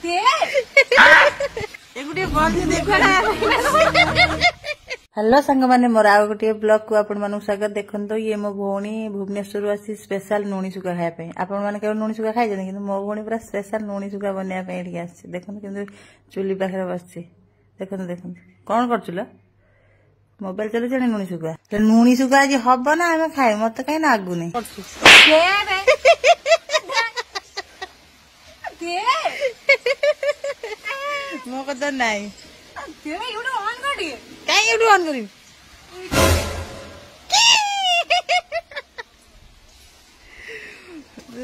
Hello सांग मैंने मोर आउ गोटे ब्लॉग को आपण मानक स्वागत। देखो ये मो भौणी भुवनेश्वर आसी स्पेशल नुणी सुखा खाया आपण मैंने केवल नुणी सुखा खाई कि मो भौणी पूरा स्पेशल नुणी सुखा बनवाई आसी। देखो कि चुली पाखे बस देखो देखो कौन कर मोबाइल चलुचे नुणी सुखा आज हम ना आम खाए मत कहीं आगुनी मो कथा नाई कहीं ऑन करी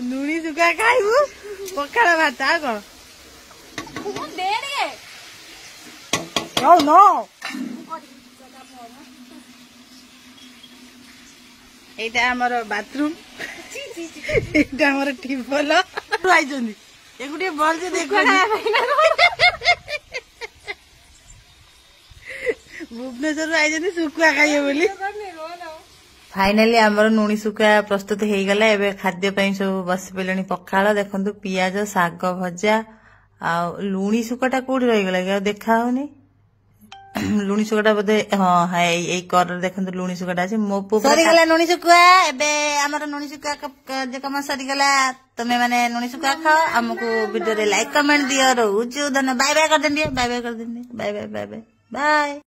नुणी सुखा खाइबू पखाड़ भात आ कौन नो এইটা আমার বাথরুম এইটা আমার টিপল আইছন্তি এগুটি বলছে দেখো भुवनेश्वर आइजनी सुखुआ खाइए बोली फाइनाली आमर नुणी सुखुआ प्रस्तुत हो गला। एबे खाद्य पई सब बस पेलनी पखाल देखंतु पियाज साग भजा आ लुणी सुखुआटा कोठी रही गला देखा होनी लुणी सुखुआटा बोधे हाँ है यही कर देखंतु लुणी सुखुआटा अछि मो पु सरी गला नुणी सुखुआ। एबे आमर नुणी सुखुआ जे कम सरी गला तमे माने नुणी सुखुआ खाओ हमको वीडियो रे लाइक कमेंट दियो रहू धन्यवाद बाय बाय कर देंगे बाय बाय कर देंगे bye bye bye bye bye.